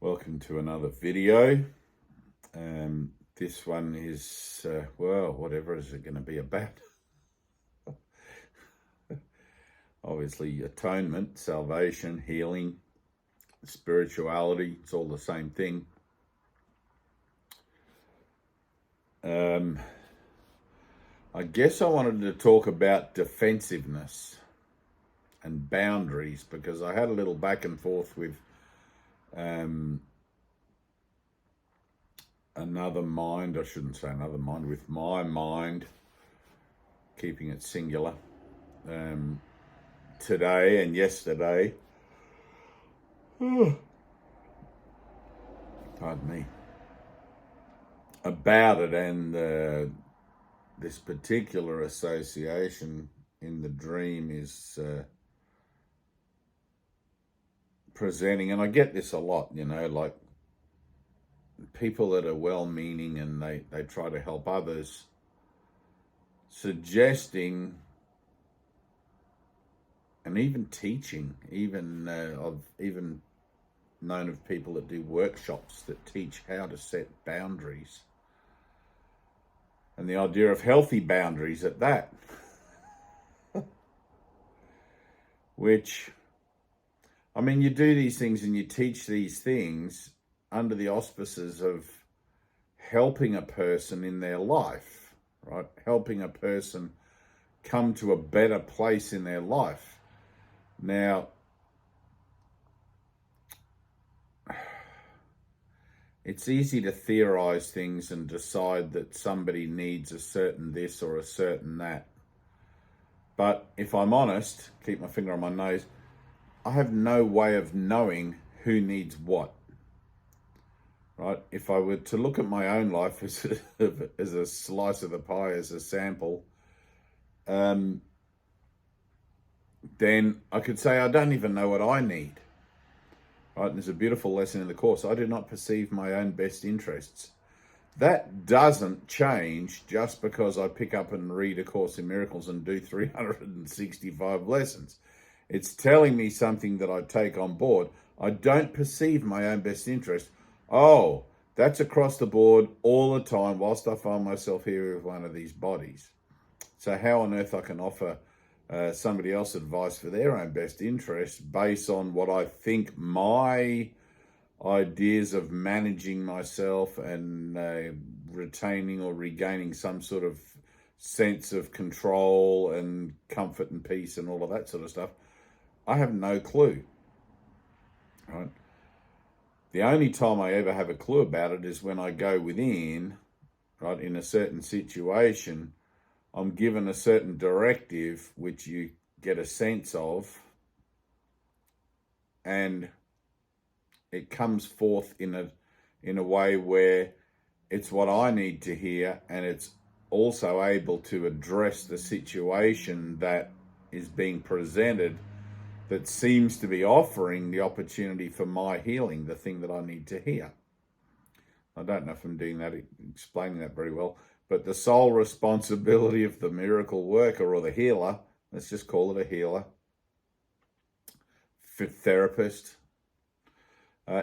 Welcome to another video. This one is, whatever is it going to be about? Obviously, atonement, salvation, healing, spirituality, it's all the same thing. I guess I wanted to talk about defensiveness and boundaries because I had a little back and forth with another mind, I shouldn't say another mind, with my mind, keeping it singular, today and yesterday. Pardon me. About it, and this particular association in the dream is presenting, and I get this a lot, like people that are well-meaning and they try to help others, suggesting and even teaching, I've even known of people that do workshops that teach how to set boundaries, and the idea of healthy boundaries at that, which, I mean, you do these things and you teach these things under the auspices of helping a person in their life, right? Helping a person come to a better place in their life. Now, it's easy to theorize things and decide that somebody needs a certain this or a certain that. But if I'm honest, keep my finger on my nose, I have no way of knowing who needs what. Right? If I were to look at my own life as a slice of the pie, as a sample, then I could say I don't even know what I need. Right? And there's a beautiful lesson in the Course. I do not perceive my own best interests. That doesn't change just because I pick up and read A Course in Miracles and do 365 lessons. It's telling me something that I take on board. I don't perceive my own best interest. Oh, that's across the board all the time whilst I find myself here with one of these bodies. So how on earth I can offer somebody else advice for their own best interest based on what I think my ideas of managing myself and retaining or regaining some sort of sense of control and comfort and peace and all of that sort of stuff? I have no clue, right? The only time I ever have a clue about it is when I go within, right, in a certain situation, I'm given a certain directive, which you get a sense of, and it comes forth in a way where it's what I need to hear, and it's also able to address the situation that is being presented, that seems to be offering the opportunity for my healing, the thing that I need to hear. I don't know if I'm doing that, explaining that very well, but the sole responsibility of the miracle worker or the healer, let's just call it a healer, therapist,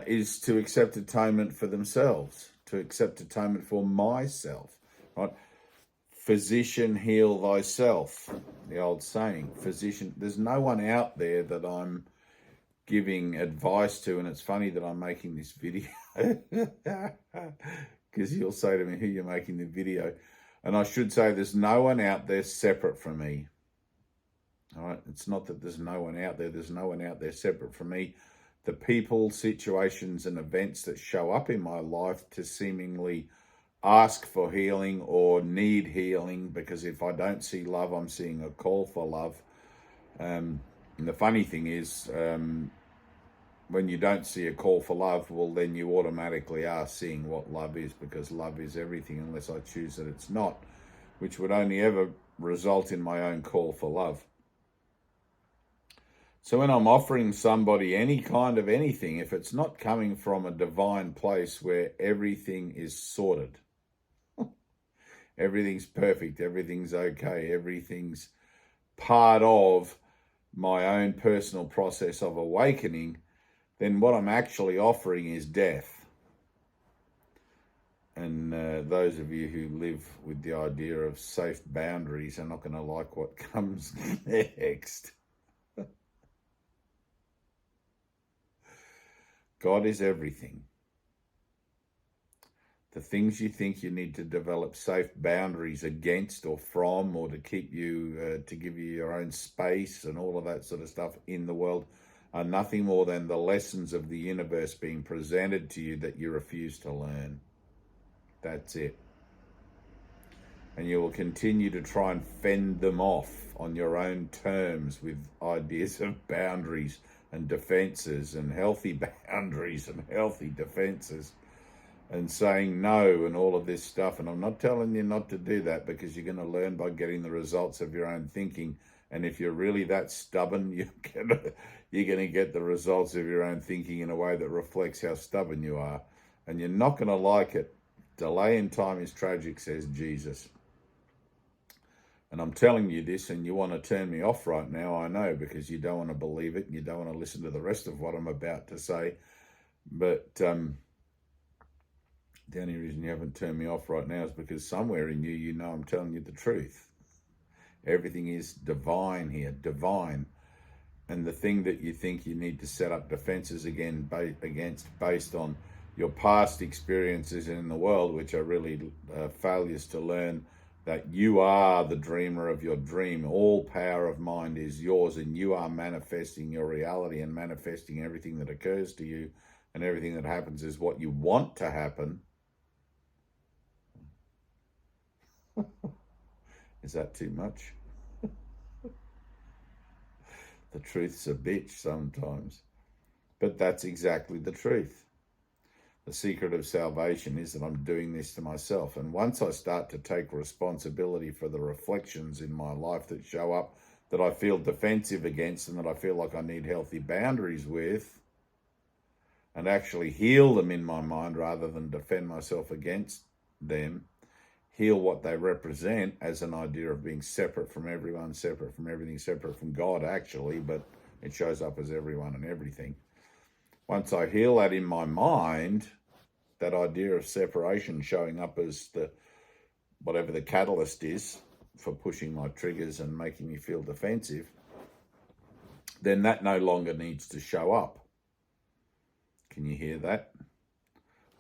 is to accept atonement for themselves, to accept atonement for myself, right? Physician, heal thyself, the old saying. Physician, there's no one out there that I'm giving advice to, and it's funny that I'm making this video because you'll say to me, who you're making the video? And I should say there's no one out there separate from me. All right, it's not that there's no one out there separate from me. The people, situations, and events that show up in my life to seemingly ask for healing or need healing, because if I don't see love, I'm seeing a call for love. And the funny thing is, when you don't see a call for love, well, then you automatically are seeing what love is, because love is everything unless I choose that it's not, which would only ever result in my own call for love. So when I'm offering somebody any kind of anything, if it's not coming from a divine place where everything is sorted, everything's perfect, everything's okay, everything's part of my own personal process of awakening, then what I'm actually offering is death. And those of you who live with the idea of safe boundaries are not going to like what comes next. God is everything. The things you think you need to develop safe boundaries against or from, or to keep you, to give you your own space and all of that sort of stuff in the world, are nothing more than the lessons of the universe being presented to you that you refuse to learn. That's it. And you will continue to try and fend them off on your own terms with ideas of boundaries and defenses and healthy boundaries and healthy defenses and saying no and all of this stuff. And I'm not telling you not to do that, because you're going to learn by getting the results of your own thinking. And if you're really that stubborn, you're going to get the results of your own thinking in a way that reflects how stubborn you are. And you're not going to like it. Delay in time is tragic, says Jesus. And I'm telling you this, and you want to turn me off right now, I know, because you don't want to believe it and you don't want to listen to the rest of what I'm about to say. But the only reason you haven't turned me off right now is because somewhere in you, you know I'm telling you the truth. Everything is divine here, divine. And the thing that you think you need to set up defenses against based on your past experiences in the world, which are really failures to learn that you are the dreamer of your dream. All power of mind is yours, and you are manifesting your reality and manifesting everything that occurs to you, and everything that happens is what you want to happen. Is that too much? The truth's a bitch sometimes, but that's exactly the truth. The secret of salvation is that I'm doing this to myself. And once I start to take responsibility for the reflections in my life that show up that I feel defensive against and that I feel like I need healthy boundaries with, and actually heal them in my mind rather than defend myself against them, heal what they represent as an idea of being separate from everyone, separate from everything, separate from God actually, but it shows up as everyone and everything. Once I heal that in my mind, that idea of separation showing up as the whatever the catalyst is for pushing my triggers and making me feel defensive, then that no longer needs to show up. Can you hear that?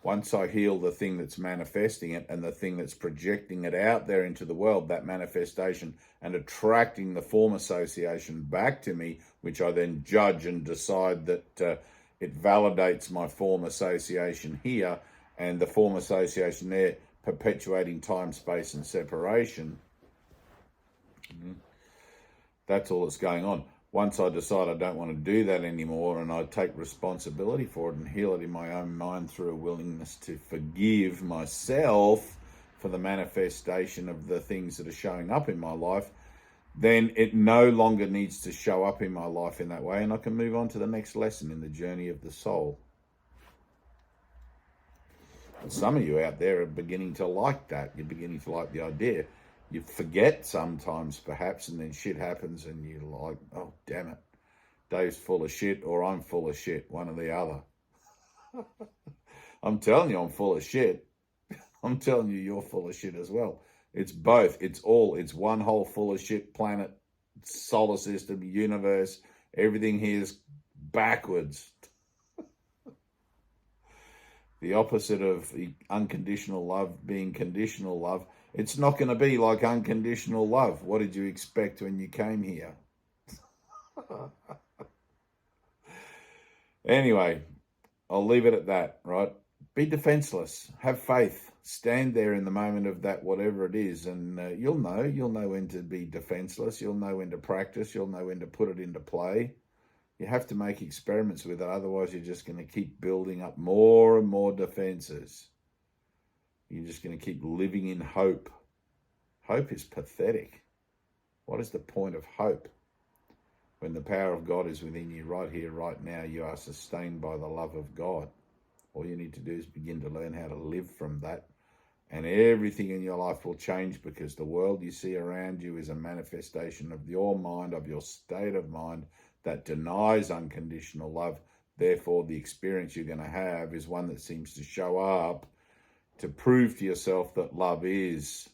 Once I heal the thing that's manifesting it and the thing that's projecting it out there into the world, that manifestation, and attracting the form association back to me, which I then judge and decide that it validates my form association here, and the form association there perpetuating time, space, and separation. That's all that's going on. Once I decide I don't want to do that anymore, and I take responsibility for it and heal it in my own mind through a willingness to forgive myself for the manifestation of the things that are showing up in my life, then it no longer needs to show up in my life in that way, and I can move on to the next lesson in the journey of the soul. And some of you out there are beginning to like that. You're beginning to like the idea. You forget sometimes, perhaps, and then shit happens and you're like, oh, damn it. Dave's full of shit, or I'm full of shit, one or the other. I'm telling you I'm full of shit. I'm telling you you're full of shit as well. It's both. It's all. It's one whole full of shit planet, solar system, universe. Everything here is backwards. The opposite of unconditional love being conditional love. It's not going to be like unconditional love. What did you expect when you came here? Anyway, I'll leave it at that, right? Be defenseless. Have faith. Stand there in the moment of that, whatever it is, and you'll know when to be defenseless. You'll know when to practice. You'll know when to put it into play. You have to make experiments with it. Otherwise, you're just going to keep building up more and more defenses. You're just going to keep living in hope. Hope is pathetic. What is the point of hope? When the power of God is within you right here, right now, you are sustained by the love of God. All you need to do is begin to learn how to live from that. And everything in your life will change, because the world you see around you is a manifestation of your mind, of your state of mind that denies unconditional love, Therefore, the experience you're going to have is one that seems to show up to prove to yourself that love is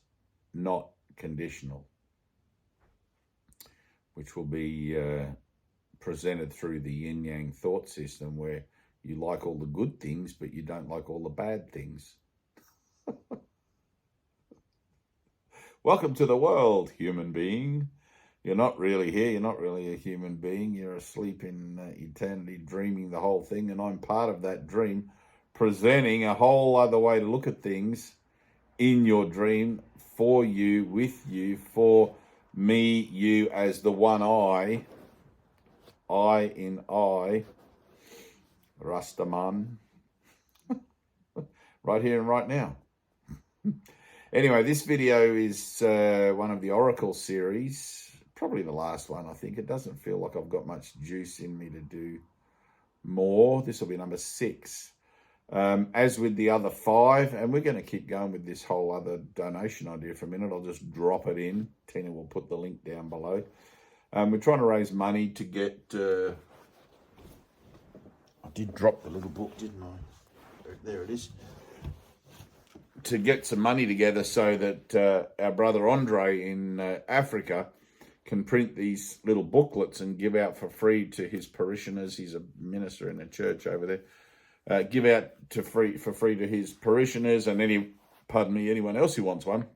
not conditional, which will be presented through the yin-yang thought system, where you like all the good things, but you don't like all the bad things. Welcome to the world, human being. You're not really here. You're not really a human being. You're asleep in eternity, dreaming the whole thing. And I'm part of that dream, presenting a whole other way to look at things in your dream, for you, with you, for me, you as the one I in I, Rastaman, right here and right now. Anyway, this video is one of the Oracle series, probably the last one, I think. It doesn't feel like I've got much juice in me to do more. This will be number 6. As with the other 5, and we're going to keep going with this whole other donation idea for a minute. I'll just drop it in. Tina will put the link down below. We're trying to raise money to get... I did drop the little book, didn't I? There it is. To get some money together so that our brother Andre in Africa can print these little booklets and give out for free to his parishioners. He's a minister in a church over there. Give out for free to his parishioners and anyone else who wants one.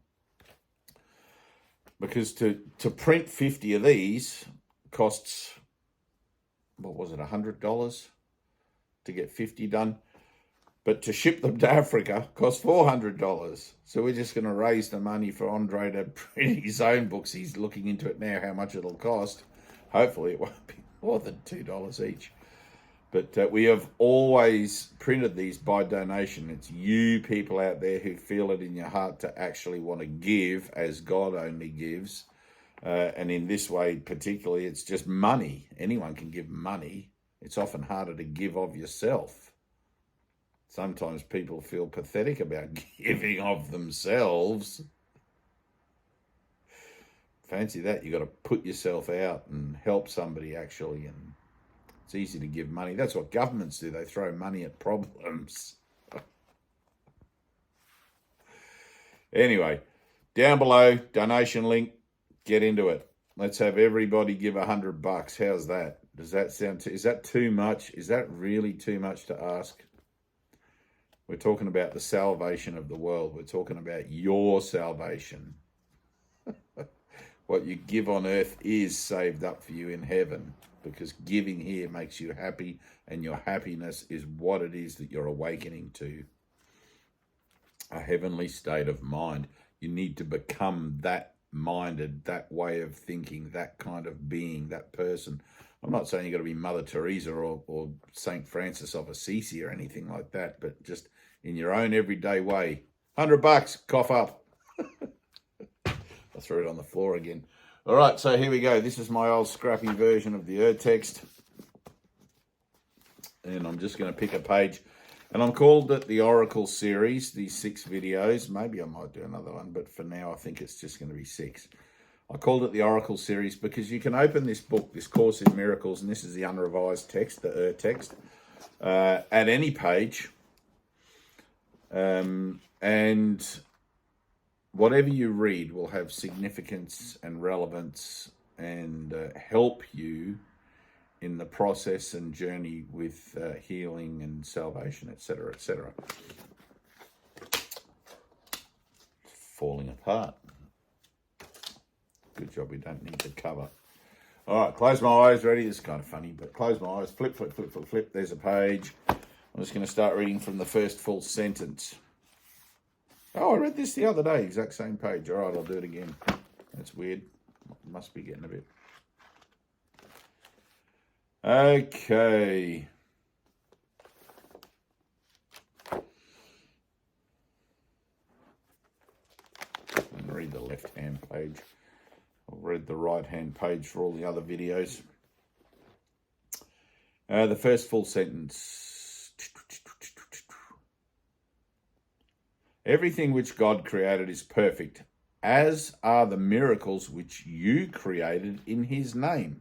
Because to print 50 of these costs, what was it, $100 to get 50 done. But to ship them to Africa costs $400. So we're just going to raise the money for Andre to print his own books. He's looking into it now, how much it'll cost. Hopefully it won't be more than $2 each. But we have always printed these by donation. It's you people out there who feel it in your heart to actually want to give as God only gives. And in this way particularly, it's just money. Anyone can give money. It's often harder to give of yourself. Sometimes people feel pathetic about giving of themselves. Fancy that. You've got to put yourself out and help somebody actually. And it's easy to give money. That's what governments do. They throw money at problems. Anyway, down below, donation link. Get into it. Let's have everybody give $100. How's that? Does that sound... is that too much? Is that really too much to ask? We're talking about the salvation of the world. We're talking about your salvation. What you give on earth is saved up for you in heaven, because giving here makes you happy, and your happiness is what it is that you're awakening to. A heavenly state of mind. You need to become that minded, that way of thinking, that kind of being, that person. I'm not saying you've got to be Mother Teresa or St. Francis of Assisi or anything like that, but just in your own everyday way. $100, cough up. I threw it on the floor again. All right, so here we go. This is my old scrappy version of the Urtext. And I'm just going to pick a page. And I'm called it the Oracle series, these 6 videos. Maybe I might do another one, but for now I think it's just going to be 6. I called it the Oracle series because you can open this book, this Course in Miracles, and this is the unrevised text, the Urtext, at any page. And whatever you read will have significance and relevance and help you in the process and journey with healing and salvation, etc., etc. Falling apart. Good job we don't need the cover. All right, close my eyes, ready? This is kind of funny, but close my eyes, flip, flip, flip, flip, flip. There's a page. I'm just going to start reading from the first full sentence. Oh, I read this the other day, exact same page. All right, I'll do it again. That's weird. Must be getting a bit. Okay. And read the left-hand page. I've read the right-hand page for all the other videos. The first full sentence. Everything which God created is perfect, as are the miracles which you created in his name.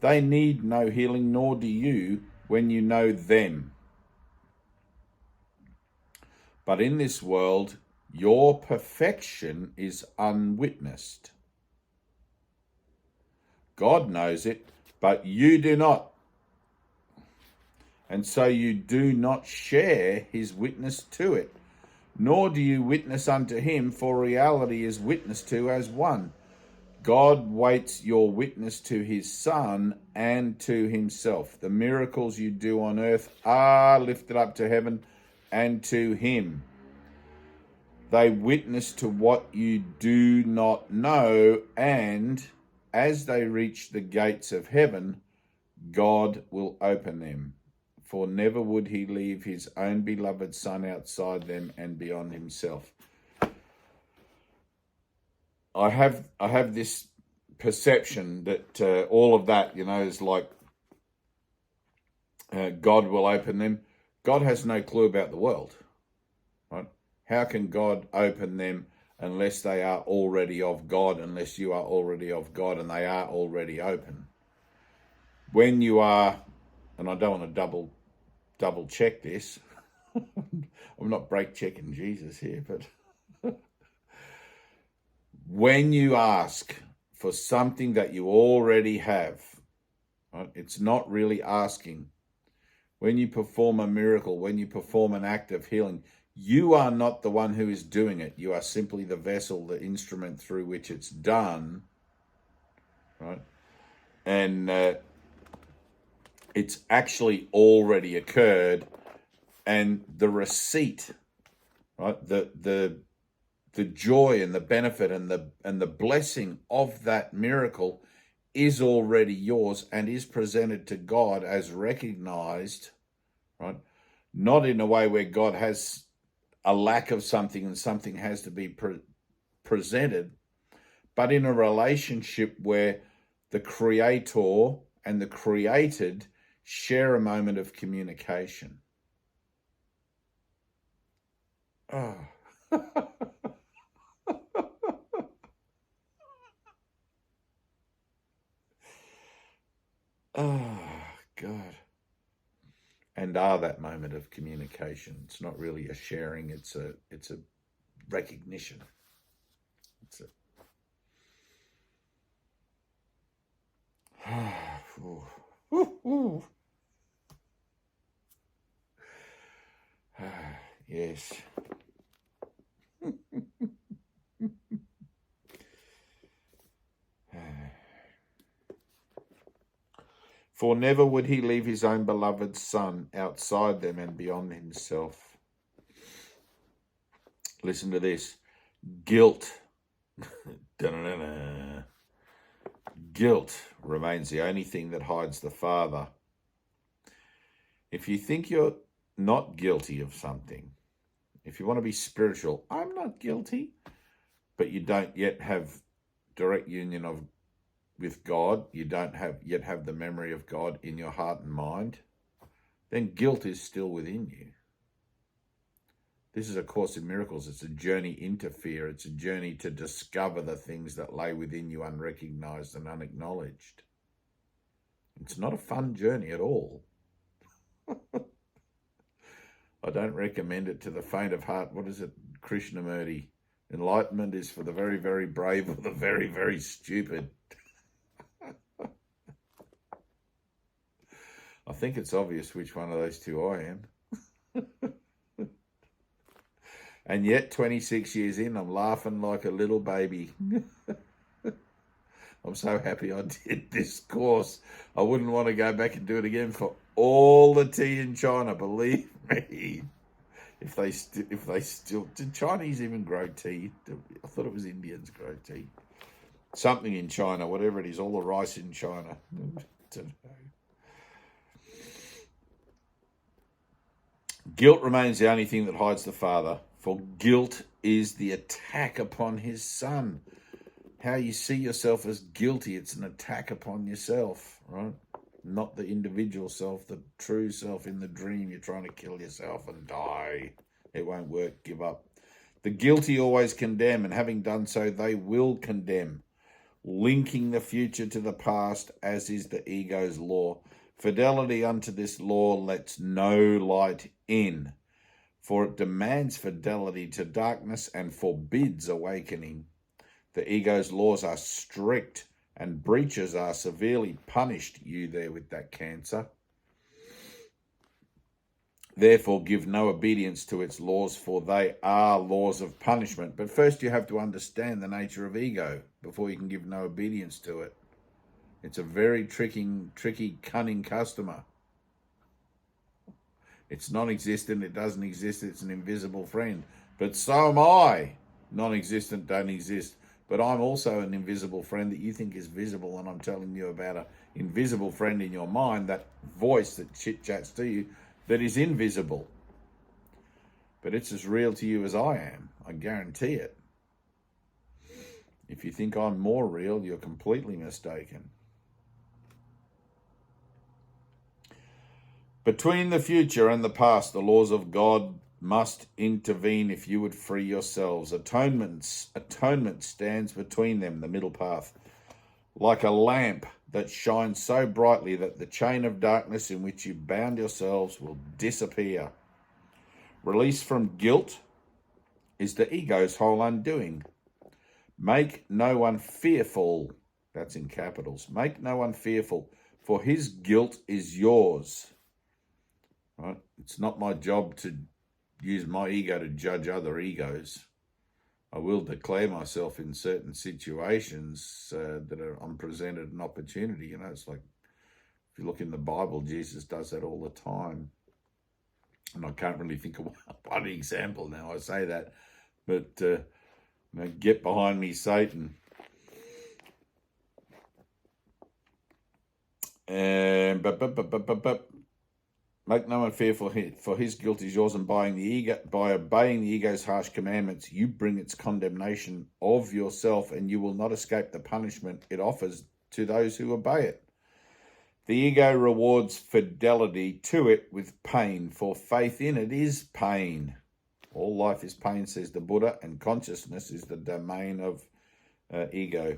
They need no healing, nor do you, when you know them. But in this world, your perfection is unwitnessed. God knows it, but you do not. And so you do not share his witness to it, nor do you witness unto him, for reality is witnessed to as one. God waits your witness to his Son and to himself. The miracles you do on earth are lifted up to heaven and to him. They witness to what you do not know, and as they reach the gates of heaven, God will open them. For never would he leave his own beloved Son outside them and beyond himself. I have this perception that all of that, is like God will open them. God has no clue about the world, right? How can God open them unless they are already of God, unless you are already of God and they are already open? When you are, and I don't want to double check this, I'm not break checking Jesus here, but when you ask for something that you already have, right, it's not really asking. When you perform a miracle, when you perform an act of healing, you are not the one who is doing it. You are simply the vessel, the instrument through which it's done, right? And it's actually already occurred, and the receipt, right? The joy and the benefit and the blessing of that miracle is already yours and is presented to God as recognized, right? Not in a way where God has a lack of something and something has to be presented, but in a relationship where the creator and the created share a moment of communication. Oh. Oh, God. And that moment of communication. It's not really a sharing, it's a recognition. It's a yes. For never would he leave his own beloved Son outside them and beyond himself. Listen to this. Guilt. Guilt remains the only thing that hides the Father. If you think you're not guilty of something, if you want to be spiritual, I'm not guilty, but you don't yet have direct union with God, you don't yet have the memory of God in your heart and mind, then guilt is still within you. This is A Course in Miracles. It's a journey into fear. It's a journey to discover the things that lay within you unrecognized and unacknowledged. It's not a fun journey at all. I don't recommend it to the faint of heart. What is it, Krishnamurti? Enlightenment is for the very, very brave or the very, very stupid. I think it's obvious which one of those two I am. And yet, 26 years in, I'm laughing like a little baby. I'm so happy I did this course. I wouldn't want to go back and do it again for all the tea in China, believe me. If they still, did Chinese even grow tea? I thought it was Indians grow tea. Something in China, whatever it is, all the rice in China. Guilt remains the only thing that hides the Father, for guilt is the attack upon his Son. How you see yourself as guilty, it's an attack upon yourself, right? Not the individual self, the true self in the dream. You're trying to kill yourself and die. It won't work. Give up. The guilty always condemn, and having done so, they will condemn, linking the future to the past, as is the ego's law. Fidelity unto this law lets no light in, for it demands fidelity to darkness and forbids awakening. The ego's laws are strict, and breaches are severely punished. You there with that cancer. Therefore, give no obedience to its laws, for they are laws of punishment. But first you have to understand the nature of ego before you can give no obedience to it. It's a very tricky, cunning customer. It's non-existent, it doesn't exist, it's an invisible friend. But so am I. Non-existent, don't exist. But I'm also an invisible friend that you think is visible, and I'm telling you about an invisible friend in your mind, that voice that chit-chats to you, that is invisible. But it's as real to you as I am. I guarantee it. If you think I'm more real, you're completely mistaken. Between the future and the past, the laws of God must intervene if you would free yourselves. Atonement stands between them, the middle path, like a lamp that shines so brightly that the chain of darkness in which you bound yourselves will disappear. Release from guilt is the ego's whole undoing. Make no one fearful, that's in capitals, make no one fearful, for his guilt is yours. Right? It's not my job to use my ego to judge other egos. I will declare myself in certain situations that I'm presented an opportunity. You know, it's like, if you look in the Bible, Jesus does that all the time. And I can't really think of one example now, I say that. But, get behind me, Satan. Make no one fearful, for his guilt is yours, and by obeying the ego's harsh commandments, you bring its condemnation of yourself, and you will not escape the punishment it offers to those who obey it. The ego rewards fidelity to it with pain, for faith in it is pain. All life is pain, says the Buddha, and consciousness is the domain of ego.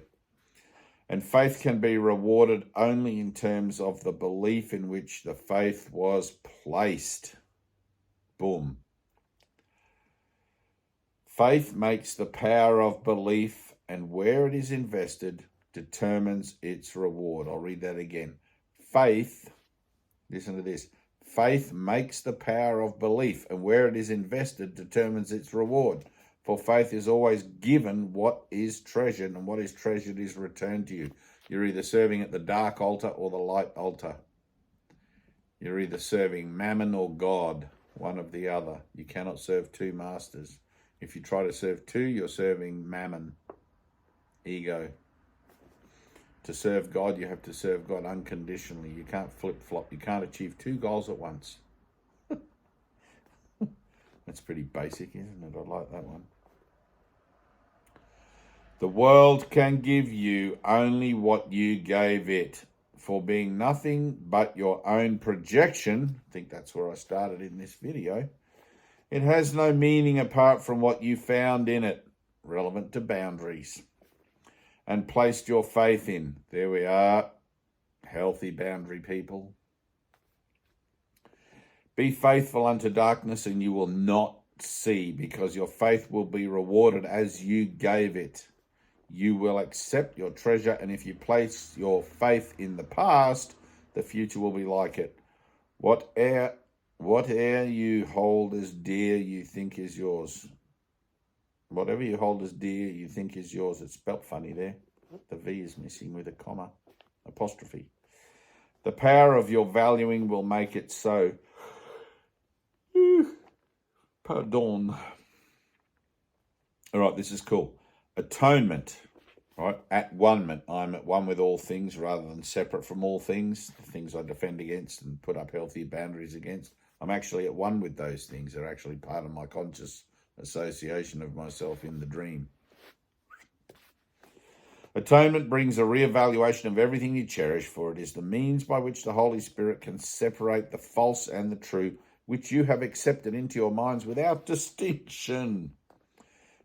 And faith can be rewarded only in terms of the belief in which the faith was placed. Boom. Faith makes the power of belief, and where it is invested determines its reward. I'll read that again. Faith, listen to this. Faith makes the power of belief, and where it is invested determines its reward. For faith is always given what is treasured, and what is treasured is returned to you. You're either serving at the dark altar or the light altar. You're either serving mammon or God, one of the other. You cannot serve two masters. If you try to serve two, you're serving mammon, ego. To serve God, you have to serve God unconditionally. You can't flip-flop. You can't achieve two goals at once. That's pretty basic, isn't it? I like that one. The world can give you only what you gave it, for being nothing but your own projection. I think that's where I started in this video. It has no meaning apart from what you found in it, relevant to boundaries, and placed your faith in. There we are, healthy boundary people. Be faithful unto darkness, and you will not see, because your faith will be rewarded as you gave it. You will accept your treasure, and if you place your faith in the past, the future will be like it. Whate'er you hold as dear, you think is yours. Whatever you hold as dear, you think is yours. It's spelt funny there. The V is missing with a comma, apostrophe. The power of your valuing will make it so. Pardon. All right, this is cool. Atonement, right? At one-ment. I'm at one with all things rather than separate from all things. The things I defend against and put up healthy boundaries against. I'm actually at one with those things. They're actually part of my conscious association of myself in the dream. Atonement brings a reevaluation of everything you cherish, for it is the means by which the Holy Spirit can separate the false and the true, which you have accepted into your minds without distinction.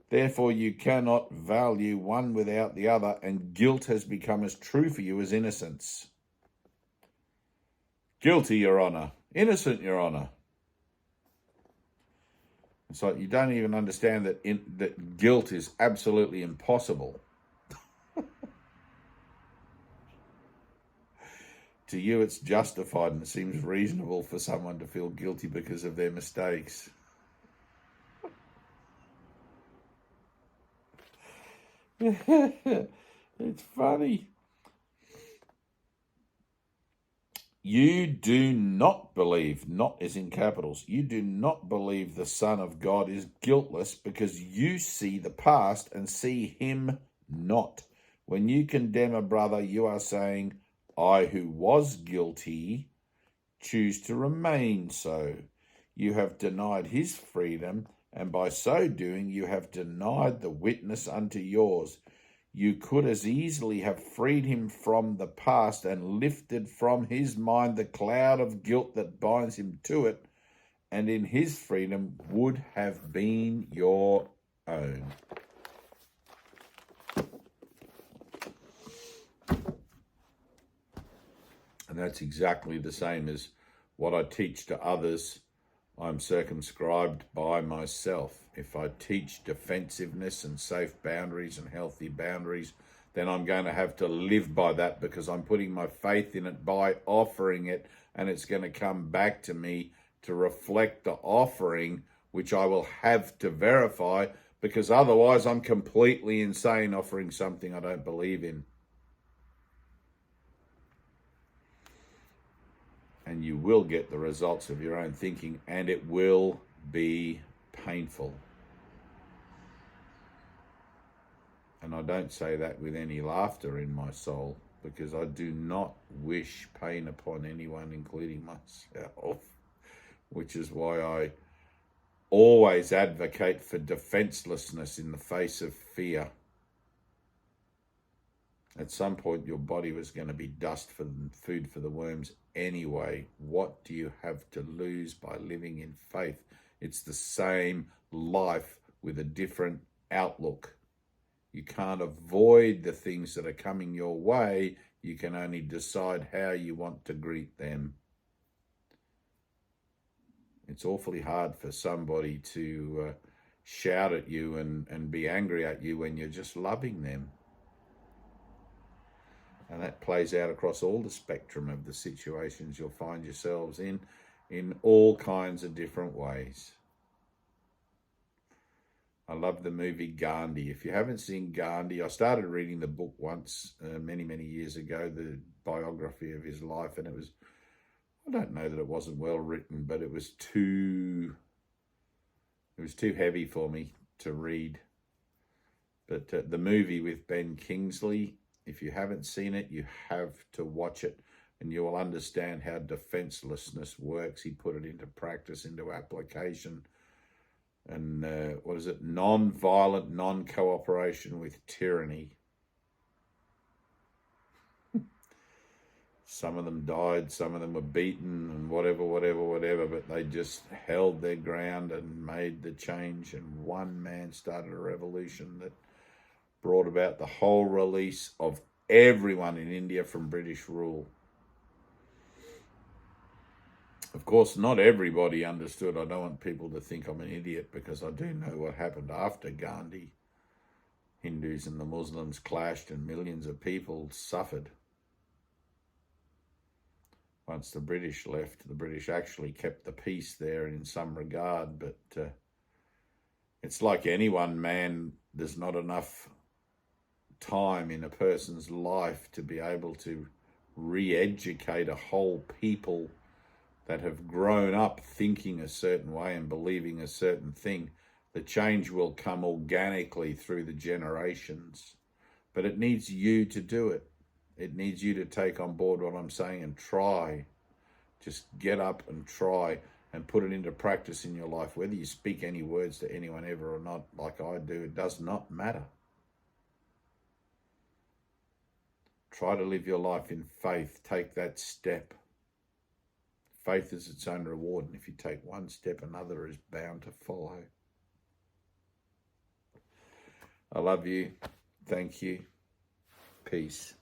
Therefore, you cannot value one without the other, and guilt has become as true for you as innocence. Guilty, Your Honour. Innocent, Your Honour. It's like you don't even understand that guilt is absolutely impossible. To you, it's justified, and it seems reasonable for someone to feel guilty because of their mistakes. It's funny. You do not believe, not is in capitals, you do not believe the Son of God is guiltless because you see the past and see him not. When you condemn a brother, you are saying, I who was guilty choose to remain so. You have denied his freedom, and by so doing you have denied the witness unto yours. You could as easily have freed him from the past and lifted from his mind the cloud of guilt that binds him to it, and in his freedom would have been your own. And that's exactly the same as what I teach to others. I'm circumscribed by myself. If I teach defensiveness and safe boundaries and healthy boundaries, then I'm going to have to live by that because I'm putting my faith in it by offering it, and it's going to come back to me to reflect the offering, which I will have to verify, because otherwise I'm completely insane offering something I don't believe in. And you will get the results of your own thinking, and it will be painful. And I don't say that with any laughter in my soul, because I do not wish pain upon anyone, including myself, which is why I always advocate for defenselessness in the face of fear. At some point, your body was going to be dust for food for the worms anyway. What do you have to lose by living in faith? It's the same life with a different outlook. You can't avoid the things that are coming your way. You can only decide how you want to greet them. It's awfully hard for somebody to shout at you and be angry at you when you're just loving them. And that plays out across all the spectrum of the situations you'll find yourselves in all kinds of different ways. I love the movie Gandhi. If you haven't seen Gandhi, I started reading the book once, many, many years ago, the biography of his life, and it was, I don't know that it wasn't well written, but it was too heavy for me to read. But the movie with Ben Kingsley, if you haven't seen it, you have to watch it, and you will understand how defenselessness works. He put it into practice, into application. And what is it? Non-violent, non-cooperation with tyranny. Some of them died, some of them were beaten and whatever, but they just held their ground and made the change. And one man started a revolution that brought about the whole release of everyone in India from British rule. Of course, not everybody understood. I don't want people to think I'm an idiot, because I do know what happened after Gandhi. Hindus and the Muslims clashed and millions of people suffered. Once the British left, the British actually kept the peace there in some regard, but it's like any one man, there's not enough time in a person's life to be able to re-educate a whole people that have grown up thinking a certain way and believing a certain thing. The change will come organically through the generations, but it needs you to do it. It needs you to take on board what I'm saying and try. Just get up and try and put it into practice in your life. Whether you speak any words to anyone ever or not, like I do, it does not matter. Try to live your life in faith. Take that step. Faith is its own reward, and if you take one step, another is bound to follow. I love you. Thank you. Peace.